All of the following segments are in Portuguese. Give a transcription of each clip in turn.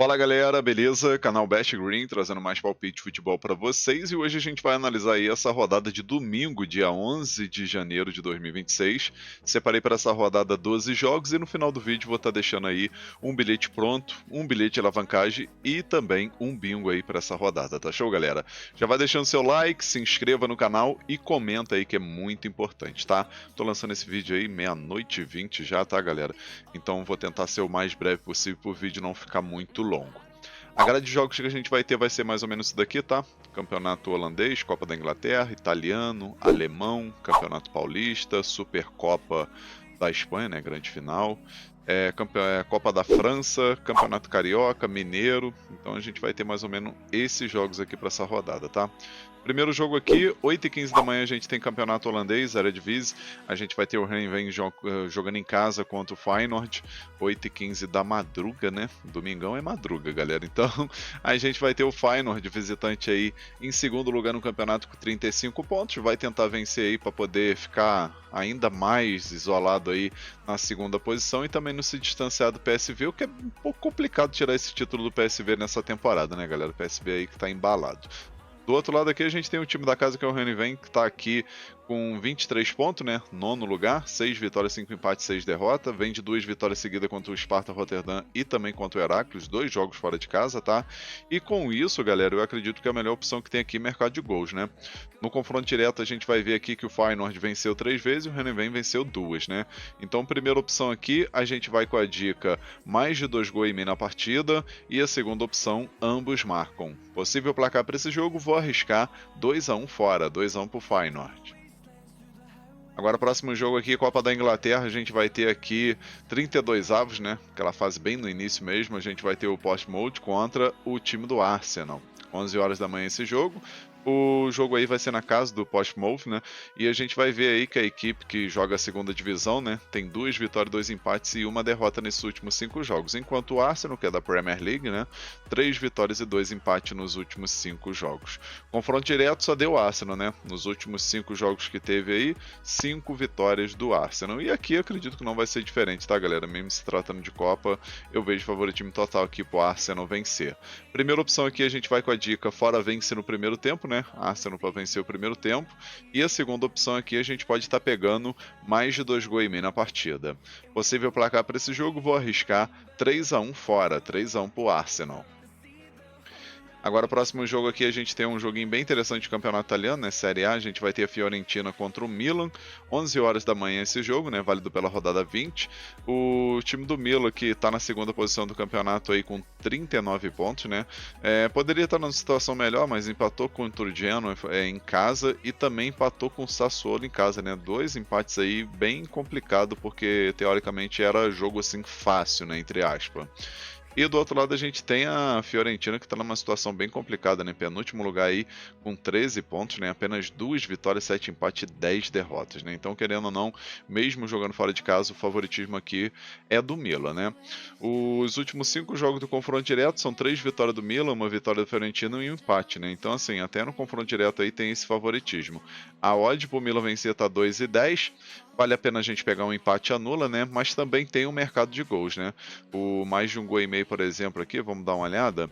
Fala galera, beleza? Canal Best Green trazendo mais palpite de futebol para vocês e hoje a gente vai analisar aí essa rodada de domingo, dia 11 de janeiro de 2026. Separei para essa rodada 12 jogos e no final do vídeo vou estar deixando aí um bilhete pronto, um bilhete de alavancagem e também um bingo aí para essa rodada, tá show galera? Já vai deixando seu like, se inscreva no canal e comenta aí que é muito importante, tá? Tô lançando esse vídeo aí meia-noite e 20 já, tá galera? Então vou tentar ser o mais breve possível para o vídeo não ficar muito longo. A grade de jogos que a gente vai ter vai ser mais ou menos isso daqui, tá? Campeonato holandês, Copa da Inglaterra, italiano, alemão, Campeonato Paulista, Supercopa da Espanha, né? Grande final. Copa da França, Campeonato Carioca, Mineiro. Então a gente vai ter mais ou menos esses jogos aqui para essa rodada, tá? Primeiro jogo aqui, 8h15 da manhã a gente tem campeonato holandês, Eredivisie. A gente vai ter o Heerenveen jogando em casa contra o Feyenoord, 8h15 da madruga, né? Domingão é madruga, galera. Então a gente vai ter o Feyenoord visitante aí em segundo lugar no campeonato com 35 pontos. Vai tentar vencer aí para poder ficar ainda mais isolado aí na segunda posição e também não se distanciar do PSV, o que é um pouco complicado tirar esse título do PSV nessa temporada, né, galera? O PSV aí que tá embalado. Do outro lado aqui a gente tem o time da casa que é o Heerenveen, que está aqui com 23 pontos, né? Nono lugar, 6 vitórias, 5 empates, 6 derrotas. Vem de 2 vitórias seguidas contra o Sparta Rotterdam e também contra o Heracles, 2 jogos fora de casa, tá? E com isso, galera, eu acredito que a melhor opção que tem aqui é mercado de gols, né? No confronto direto a gente vai ver aqui que o Feyenoord venceu 3 vezes e o Heerenveen venceu 2, né? Então, primeira opção aqui, a gente vai com a dica mais de 2 gols e meio na partida e a segunda opção, ambos marcam. Possível placar para esse jogo, vou arriscar 2-1 fora, 2-1 pro Feyenoord. Agora, próximo jogo aqui, Copa da Inglaterra, a gente vai ter aqui 32 avos, né? Aquela fase bem no início mesmo, a gente vai ter o Portsmouth contra o time do Arsenal. 11 horas da manhã esse jogo. O jogo aí vai ser na casa do Portsmouth, né? E a gente vai ver aí que a equipe que joga a segunda divisão, né? Tem 2 vitórias, 2 empates e 1 derrota nesses últimos 5 jogos. Enquanto o Arsenal, que é da Premier League, né? 3 vitórias e 2 empates nos últimos 5 jogos. Confronto direto só deu o Arsenal, né? Nos últimos 5 jogos que teve aí, 5 vitórias do Arsenal. E aqui eu acredito que não vai ser diferente, tá, galera? Mesmo se tratando de Copa, eu vejo favoritismo total aqui pro Arsenal vencer. Primeira opção aqui, a gente vai com a dica fora vence no primeiro tempo, né? Arsenal para vencer o primeiro tempo. E a segunda opção aqui, a gente pode estar pegando mais de 2 gols e meio na partida. Possível placar para esse jogo, vou arriscar 3-1 fora, 3-1 pro Arsenal. Agora, o próximo jogo aqui, a gente tem um joguinho bem interessante de campeonato italiano, né? Série A, a gente vai ter a Fiorentina contra o Milan, 11 horas da manhã esse jogo, né? Válido pela rodada 20. O time do Milan, que está na segunda posição do campeonato aí com 39 pontos, né? Poderia estar numa situação melhor, mas empatou contra o Genoa em casa e também empatou com o Sassuolo em casa, né? 2 empates aí bem complicado, porque teoricamente era jogo assim fácil, né? Entre aspas. E do outro lado a gente tem a Fiorentina, que está numa situação bem complicada, né? Penúltimo lugar aí com 13 pontos, né? Apenas 2 vitórias, 7 empates e 10 derrotas, né? Então, querendo ou não, mesmo jogando fora de casa, o favoritismo aqui é do Milan, né? Os últimos 5 jogos do confronto direto são 3 vitórias do Milan, 1 vitória do Fiorentina e um empate, né? Então, assim, até no confronto direto aí tem esse favoritismo. A odd pro Milan vencer tá 2,10. Vale a pena a gente pegar um empate anula, né? Mas também tem um mercado de gols, né? O mais de 1 gol e meio, por exemplo, aqui, vamos dar uma olhada.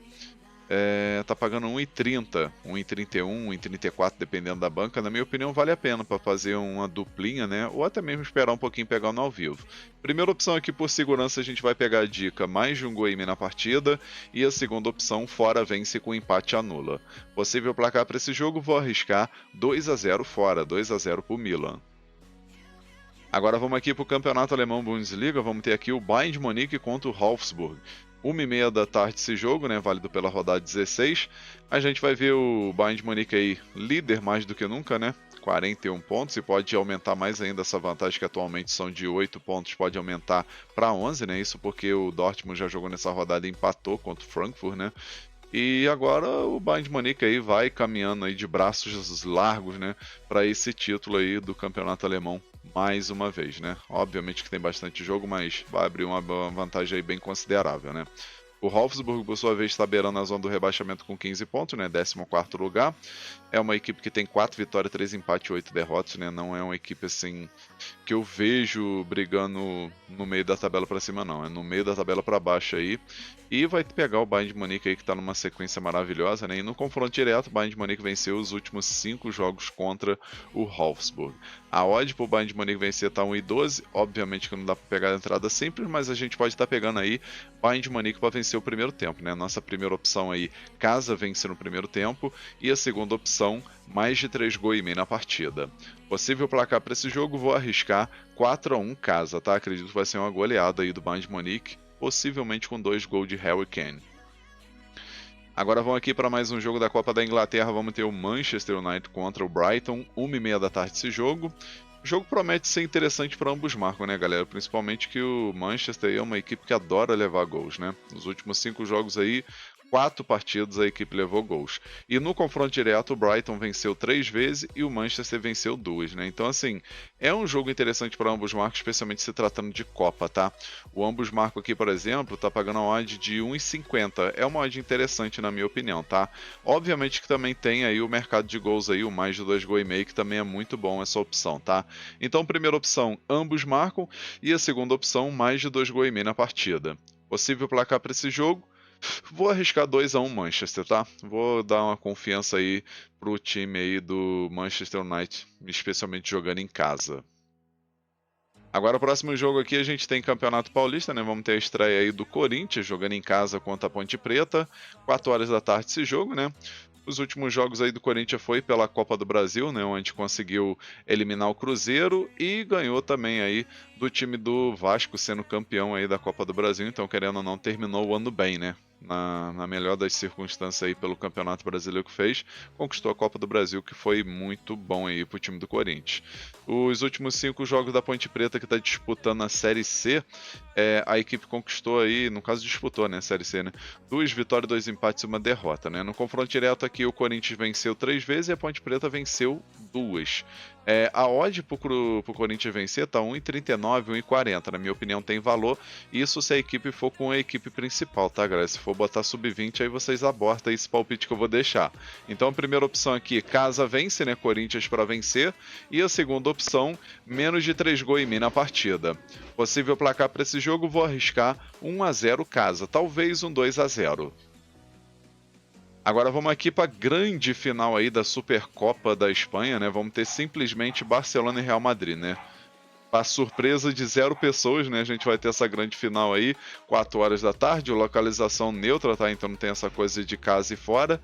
Tá pagando 1,30, 1,31, 1,34, dependendo da banca. Na minha opinião, vale a pena para fazer uma duplinha, né? Ou até mesmo esperar um pouquinho pegar no ao vivo. Primeira opção aqui, por segurança, a gente vai pegar a dica mais de 1 gol e meio na partida. E a segunda opção, fora vence com empate anula. Possível placar para esse jogo, vou arriscar 2-0 fora, 2-0 pro Milan. Agora vamos aqui para o campeonato alemão Bundesliga, vamos ter aqui o Bayern de Munique contra o Wolfsburg. 1h30 da tarde esse jogo, né, válido pela rodada 16. A gente vai ver o Bayern de Munique aí líder mais do que nunca, né? 41 pontos e pode aumentar mais ainda essa vantagem que atualmente são de 8 pontos, pode aumentar para 11, né? Isso porque o Dortmund já jogou nessa rodada e empatou contra o Frankfurt, né? E agora o Bayern de Munique aí vai caminhando aí de braços largos, né, para esse título aí do campeonato alemão mais uma vez, né? Obviamente que tem bastante jogo, mas vai abrir uma vantagem aí bem considerável, né? O Wolfsburg, por sua vez, está beirando a zona do rebaixamento com 15 pontos, né? 14º lugar. É uma equipe que tem 4 vitórias, 3 empates e 8 derrotas, né? Não é uma equipe assim que eu vejo brigando no meio da tabela para cima, não. É no meio da tabela para baixo aí. e vai pegar o Bayern de Munique aí que está numa sequência maravilhosa, né? E no confronto direto, o Bayern de Munique venceu os últimos 5 jogos contra o Wolfsburg. A odd para o Bayern de Munique vencer está 1,12, obviamente que não dá para pegar a entrada sempre, mas a gente pode estar pegando aí Bayern de Munique para vencer o primeiro tempo, né? Nossa primeira opção aí, casa vencer no primeiro tempo, e a segunda opção, mais de 3 gols e meio na partida. Possível placar para esse jogo, vou arriscar 4-1 casa, tá? Acredito que vai ser uma goleada aí do Bayern de Munique, possivelmente com 2 gols de Harry Kane. Agora vamos aqui para mais um jogo da Copa da Inglaterra, vamos ter o Manchester United contra o Brighton, 1h30 da tarde esse jogo. O jogo promete ser interessante para ambos marcos, né, galera? Principalmente que o Manchester é uma equipe que adora levar gols, né? Nos últimos 5 jogos aí, 4 partidas a equipe levou gols. E no confronto direto, o Brighton venceu 3 vezes e o Manchester venceu 2, né? Então, assim, é um jogo interessante para ambos marcos, especialmente se tratando de Copa, tá? O ambos marcos aqui, por exemplo, tá pagando a odd de 1,50. É uma odd interessante, na minha opinião, tá? Obviamente que também tem aí o mercado de gols aí, o mais de 2 gols e meio, que também é muito bom essa opção, tá? Então, primeira opção, ambos marcam. E a segunda opção, mais de 2 gols e meio na partida. Possível placar para esse jogo? Vou arriscar 2-1 Manchester, tá? Vou dar uma confiança aí pro time aí do Manchester United, especialmente jogando em casa. Agora o próximo jogo aqui a gente tem Campeonato Paulista, né? Vamos ter a estreia aí do Corinthians jogando em casa contra a Ponte Preta, 4 horas da tarde esse jogo, né? Os últimos jogos aí do Corinthians foi pela Copa do Brasil, né, onde conseguiu eliminar o Cruzeiro e ganhou também aí do time do Vasco sendo campeão aí da Copa do Brasil, então querendo ou não terminou o ano bem, né? Na melhor das circunstâncias aí pelo Campeonato Brasileiro que fez, conquistou a Copa do Brasil, que foi muito bom aí pro time do Corinthians. Os últimos 5 jogos da Ponte Preta que está disputando a Série C, a equipe conquistou aí, no caso disputou, né, a Série C, né, 2 vitórias, 2 empates e 1 derrota, né. No confronto direto aqui o Corinthians venceu 3 vezes e a Ponte Preta venceu 2. A odd pro Corinthians vencer tá 1,39, 1,40. Na minha opinião tem valor. Isso se a equipe for com a equipe principal, tá, galera? Se for botar sub-20, aí vocês abortam esse palpite que eu vou deixar. Então a primeira opção aqui, casa vence, né? Corinthians para vencer. E a segunda opção, menos de 3 gols e meio na partida. Possível placar para esse jogo, vou arriscar 1-0 casa. Talvez um 2-0. Agora vamos aqui para a grande final aí da Supercopa da Espanha, né? Vamos ter simplesmente Barcelona e Real Madrid, né? Para surpresa de 0 pessoas, né? A gente vai ter essa grande final aí, 4 horas da tarde, localização neutra, tá? Então não tem essa coisa de casa e fora.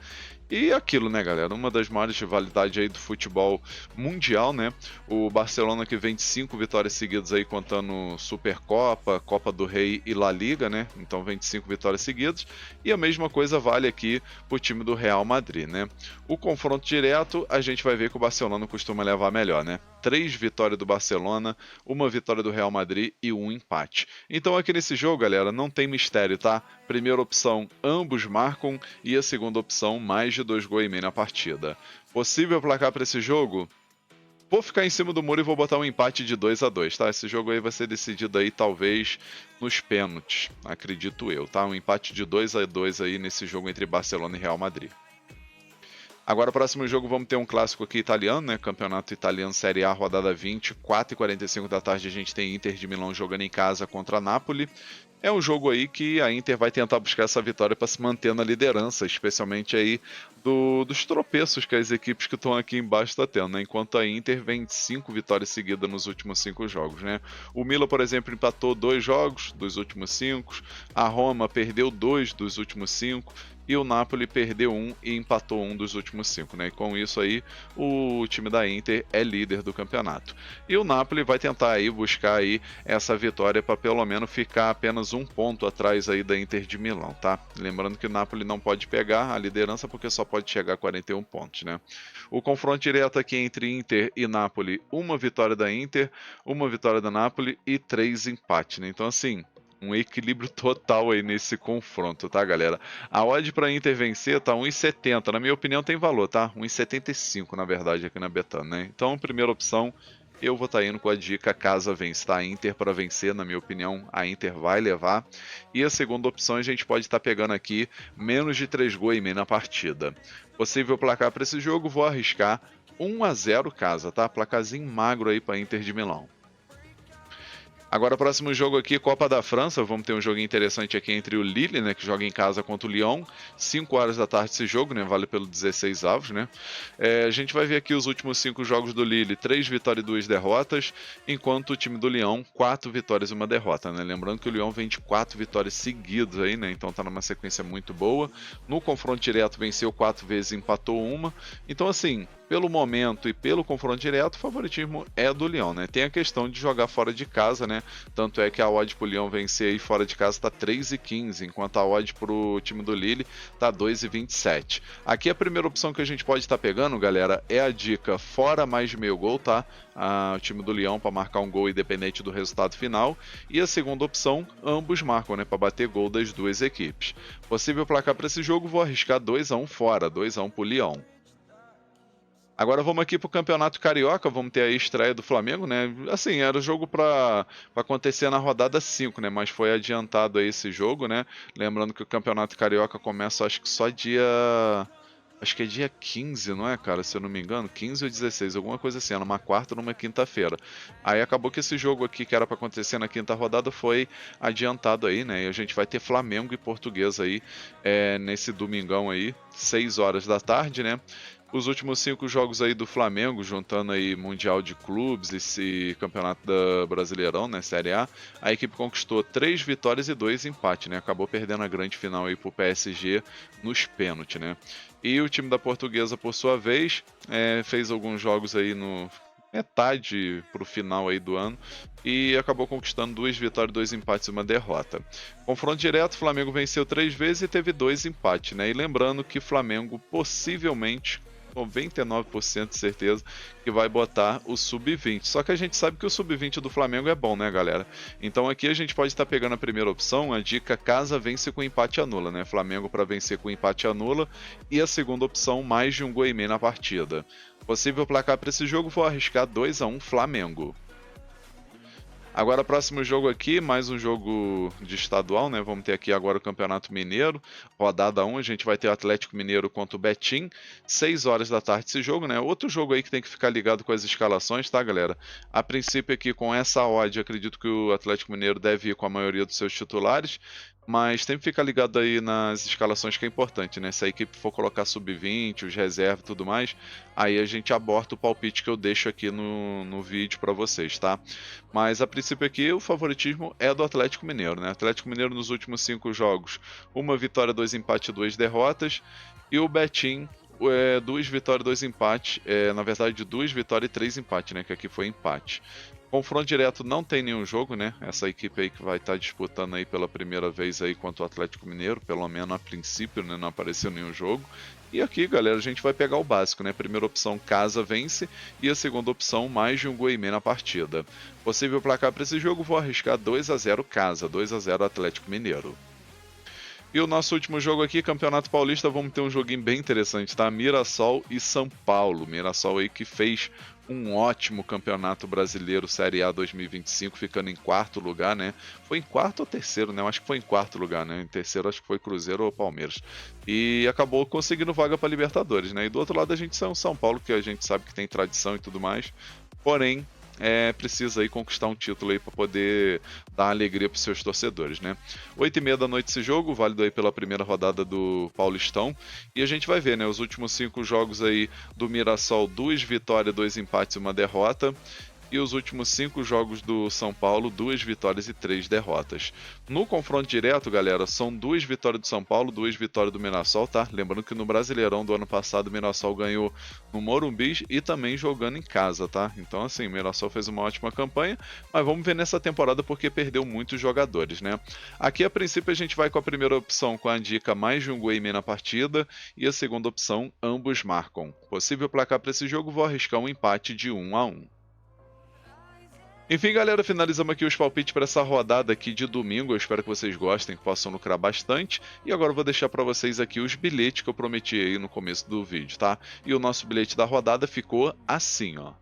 E aquilo, né, galera? Uma das maiores rivalidades aí do futebol mundial, né? O Barcelona que vem de 5 vitórias seguidas aí, contando Supercopa, Copa do Rei e La Liga, né? Então vem de 5 vitórias seguidas. E a mesma coisa vale aqui pro time do Real Madrid, né? O confronto direto, a gente vai ver que o Barcelona costuma levar melhor, né? 3 vitórias do Barcelona, 1 vitória do Real Madrid e 1 empate. Então aqui nesse jogo, galera, não tem mistério, tá? Primeira opção, ambos marcam, e a segunda opção, mais de 2 gols e meio na partida. Possível placar para esse jogo? Vou ficar em cima do muro e vou botar um empate de 2-2, tá? Esse jogo aí vai ser decidido aí talvez nos pênaltis, acredito eu, tá? Um empate de 2-2 aí nesse jogo entre Barcelona e Real Madrid. Agora, próximo jogo, vamos ter um clássico aqui italiano, né? Campeonato Italiano Série A, rodada 20, 4h45 da tarde, a gente tem Inter de Milão jogando em casa contra a Napoli. É um jogo aí que a Inter vai tentar buscar essa vitória para se manter na liderança, especialmente aí dos tropeços que as equipes que estão aqui embaixo estão tendo, né? Enquanto a Inter vem de 5 vitórias seguidas nos últimos 5 jogos, né? O Milan, por exemplo, empatou 2 jogos dos últimos 5, a Roma perdeu 2 dos últimos 5, e o Napoli perdeu 1 e empatou 1 dos últimos 5, né? E com isso aí, o time da Inter é líder do campeonato. E o Napoli vai tentar aí buscar aí essa vitória para pelo menos ficar apenas 1 ponto atrás aí da Inter de Milão, tá? Lembrando que o Napoli não pode pegar a liderança porque só pode chegar a 41 pontos, né? O confronto direto aqui entre Inter e Napoli, 1 vitória da Inter, 1 vitória da Napoli e 3 empates, né? Então assim, um equilíbrio total aí nesse confronto, tá, galera? A odd para Inter vencer tá 1,70. Na minha opinião tem valor, tá? 1,75 na verdade aqui na Betano, né? Então, primeira opção, eu vou estar indo com a dica casa vence, tá? Inter para vencer, na minha opinião, a Inter vai levar. E a segunda opção a gente pode estar pegando aqui menos de 3 gols e meio na partida. Possível placar para esse jogo, vou arriscar 1-0 casa, tá? Placarzinho magro aí para Inter de Milão. Agora, próximo jogo aqui, Copa da França. Vamos ter um joguinho interessante aqui entre o Lille, né, que joga em casa contra o Lyon. 5 horas da tarde esse jogo, né, vale pelo 16 avos, né. A gente vai ver aqui os últimos 5 jogos do Lille, 3 vitórias e 2 derrotas, enquanto o time do Lyon, 4 vitórias e 1 derrota, né. Lembrando que o Lyon vem de 4 vitórias seguidas aí, né, então tá numa sequência muito boa. No confronto direto venceu 4 vezes e empatou 1. Então, assim, pelo momento e pelo confronto direto, o favoritismo é do Lyon, né? Tem a questão de jogar fora de casa, né? Tanto é que a odd pro Lyon vencer aí fora de casa tá 3,15, enquanto a odd pro time do Lille tá 2,27. Aqui a primeira opção que a gente pode estar pegando, galera, é a dica fora mais de meio gol, tá? O time do Lyon para marcar um gol independente do resultado final. E a segunda opção, ambos marcam, né? Para bater gol das duas equipes. Possível placar para esse jogo, vou arriscar 2-1 fora, 2-1 pro Lyon. Agora vamos aqui para o Campeonato Carioca, vamos ter a estreia do Flamengo, né? Assim, era o jogo para acontecer na rodada 5, né? Mas foi adiantado aí esse jogo, né? Lembrando que o Campeonato Carioca começa, acho que só dia... Acho que é dia 15, não é, cara? Se eu não me engano, 15 ou 16, alguma coisa assim, numa quarta ou numa quinta-feira. Aí acabou que esse jogo aqui, que era para acontecer na quinta rodada, foi adiantado aí, né? E a gente vai ter Flamengo e Portuguesa aí nesse domingão aí, 6 horas da tarde, né? Os últimos 5 jogos aí do Flamengo, juntando aí Mundial de Clubes, esse Campeonato da Brasileirão, né, Série a equipe conquistou 3 vitórias e 2 empates, né, acabou perdendo a grande final aí pro PSG nos pênaltis, né. E o time da Portuguesa, por sua vez, fez alguns jogos aí no metade pro final aí do ano e acabou conquistando 2 vitórias, 2 empates e 1 derrota. Confronto direto, o Flamengo venceu 3 vezes e teve 2 empates, né, e lembrando que o Flamengo possivelmente 99% de certeza que vai botar o sub-20. Só que a gente sabe que o sub-20 do Flamengo é bom, né, galera? Então aqui a gente pode estar pegando a primeira opção, a dica casa vence com empate anula, né? Flamengo para vencer com empate anula. E a segunda opção, mais de um gol e meio na partida. Possível placar para esse jogo, vou arriscar 2-1 Flamengo. Agora, próximo jogo aqui, mais um jogo de estadual, né? Vamos ter aqui agora o Campeonato Mineiro, rodada 1, a gente vai ter o Atlético Mineiro contra o Betim, 6 horas da tarde esse jogo, né? Outro jogo aí que tem que ficar ligado com as escalações, tá, galera? A princípio aqui com essa odd, acredito que o Atlético Mineiro deve ir com a maioria dos seus titulares, mas tem que ficar ligado aí nas escalações que é importante, né? Se a equipe for colocar sub-20, os reservas e tudo mais, aí a gente aborta o palpite que eu deixo aqui no vídeo para vocês, tá? Mas a princípio aqui o favoritismo é do Atlético Mineiro, né? Atlético Mineiro nos últimos 5 jogos, 1 vitória, 2 empates e 2 derrotas. E o Betim, 2 vitórias, 2 empates. Na verdade, 2 vitórias e 3 empates, né? Que aqui foi empate. Confronto direto não tem nenhum jogo, né? Essa equipe aí que vai estar disputando aí pela primeira vez aí contra o Atlético Mineiro, pelo menos a princípio, né? Não apareceu nenhum jogo. E aqui, galera, a gente vai pegar o básico, né? Primeira opção, casa vence, e a segunda opção, mais de um gol e meio na partida. Possível placar para esse jogo, vou arriscar 2-0 casa, 2-0 Atlético Mineiro. E o nosso último jogo aqui, Campeonato Paulista, vamos ter um joguinho bem interessante, tá? Mirassol e São Paulo. Mirassol aí que fez um ótimo Campeonato Brasileiro Série A 2025, ficando em 4º lugar, né? Foi em 4º ou 3º, né? Eu acho que foi em 4º lugar, né? Em 3º acho que foi Cruzeiro ou Palmeiras. E acabou conseguindo vaga para Libertadores, né? E do outro lado a gente tem o São Paulo, que a gente sabe que tem tradição e tudo mais. Porém, precisa aí conquistar um título aí para poder dar alegria para os seus torcedores, né? 8h30 da noite esse jogo, válido aí pela primeira rodada do Paulistão, e a gente vai ver, né? Os últimos 5 jogos aí do Mirassol, 2 vitórias, 2 empates e 1 derrota. E os últimos 5 jogos do São Paulo, 2 vitórias e 3 derrotas. No confronto direto, galera, são 2 vitórias do São Paulo, 2 vitórias do Mirassol, tá? Lembrando que no Brasileirão do ano passado o Mirassol ganhou no Morumbi e também jogando em casa, tá? Então, assim, o Mirassol fez uma ótima campanha, mas vamos ver nessa temporada porque perdeu muitos jogadores, né? Aqui, a princípio, a gente vai com a primeira opção com a dica mais de um gol e meio na partida e a segunda opção, ambos marcam. Possível placar para esse jogo, vou arriscar um empate de 1-1. Enfim, galera, finalizamos aqui os palpites para essa rodada aqui de domingo. Eu espero que vocês gostem, que possam lucrar bastante. E agora eu vou deixar para vocês aqui os bilhetes que eu prometi aí no começo do vídeo, tá? E o nosso bilhete da rodada ficou assim, ó.